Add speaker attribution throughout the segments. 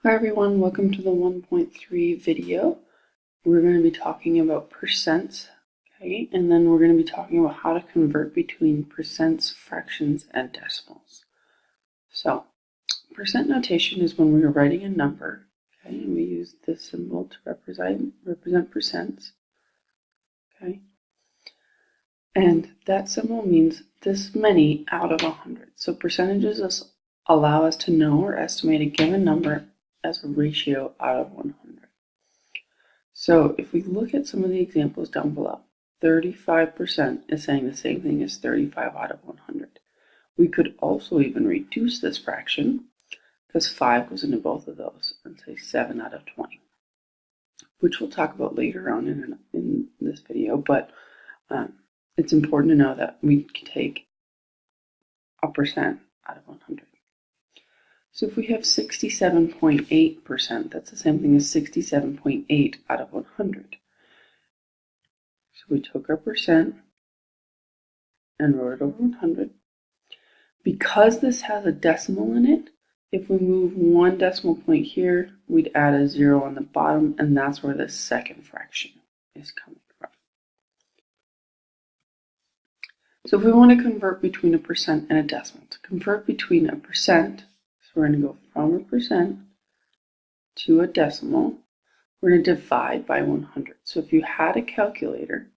Speaker 1: Hi everyone, welcome to the 1.3 video. We're going to be talking about percents, okay, and then we're going to be talking about how to convert between percents, fractions, and decimals. So, percent notation is when we are writing a number, okay, and we use this symbol to represent percents, okay, and that symbol means this many out of 100. So percentages allow us to know or estimate a given number as a ratio out of 100. So if we look at some of the examples down below, 35% is saying the same thing as 35 out of 100. We could also even reduce this fraction because 5 goes into both of those and say 7 out of 20, which we'll talk about later on in this video, but it's important to know that we can take a percent out of 100. So if we have 67.8%, that's the same thing as 67.8 out of 100. So we took our percent and wrote it over 100. Because this has a decimal in it, if we move one decimal point here, we'd add a 0 on the bottom, and that's where the second fraction is coming from. So if we want to convert between a percent and a decimal, to convert between a percent, so we're going to go from a percent to a decimal. We're going to divide by 100. So if you had a calculator,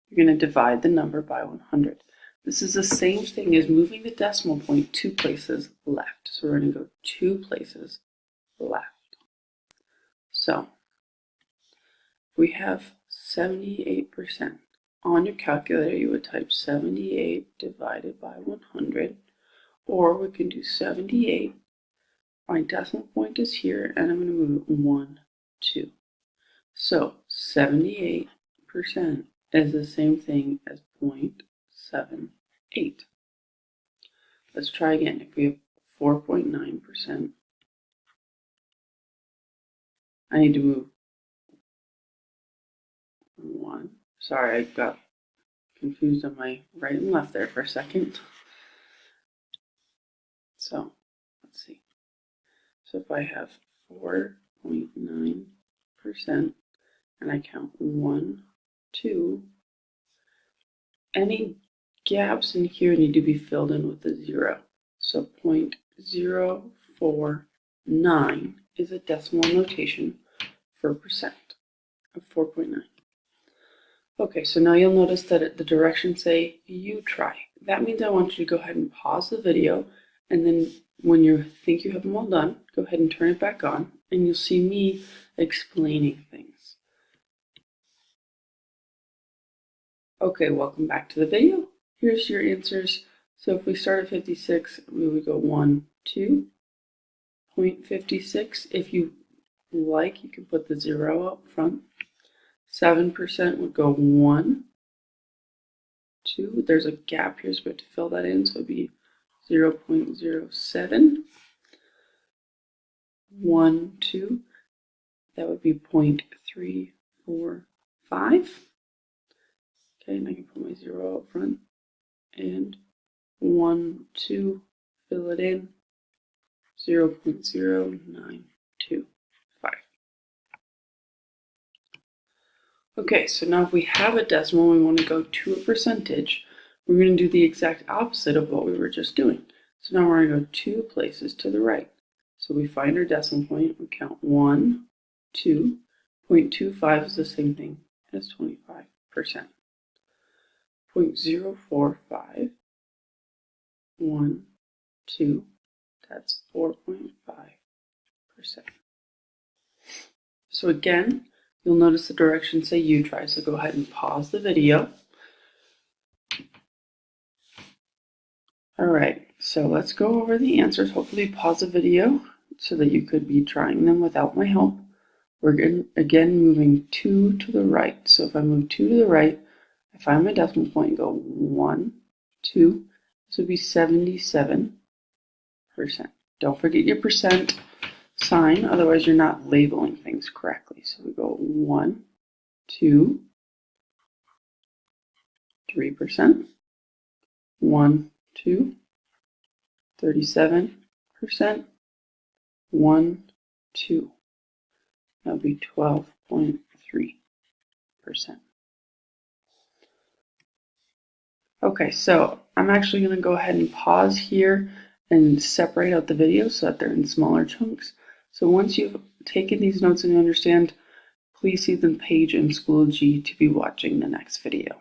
Speaker 1: you're going to divide the number by 100. This is the same thing as moving the decimal point 2 places left. So we're going to go 2 places left. So we have 78%. On your calculator, you would type 78 divided by 100, or we can do 78. My decimal point is here, and I'm going to move it 1, 2. So 78% is the same thing as 0.78. Let's try again. If we have 4.9%, I need to move 1. Sorry, I got confused on my right and left there for a second. So let's see. So if I have 4.9% and I count 1, 2, any gaps in here need to be filled in with a 0. So 0.049 is a decimal notation for percent of 4.9. Okay, so now you'll notice that the directions say you try. That means I want you to go ahead and pause the video, and then when you think you have them all done, go ahead and turn it back on, and you'll see me explaining things. Okay, welcome back to the video. Here's your answers. So if we start at 56, we would go 1, 2, 0.56. If you like, you can put the 0 up front. 7% would go 1, 2. There's a gap here, so we have to fill that in, so it would be 0.07. 1, 2. That would be 0.345. Okay, and I can put my 0 up front. And 1, 2, fill it in, 0.0925. Okay, so now if we have a decimal and we want to go to a percentage, we're going to do the exact opposite of what we were just doing. So now we're going to go 2 places to the right. So we find our decimal point, we count 1, 2, 0.25 is the same thing as 25%. 0.045, 1, 2, that's 4.5%. So again, you'll notice the directions say you try, so go ahead and pause the video. Alright, so let's go over the answers. Hopefully pause the video so that you could be trying them without my help. We're again moving 2 to the right. So if I move 2 to the right, I find my decimal point and go 1, 2. This would be 77%. Don't forget your percent sign, otherwise you're not labeling things correctly. So we go 1, 2, 3%, 1, 2, 37%, 1, 2. That would be 12.3%. Okay, so I'm actually going to go ahead and pause here and separate out the video so that they're in smaller chunks. So once you've taken these notes and you understand, please see the page in Schoology to be watching the next video.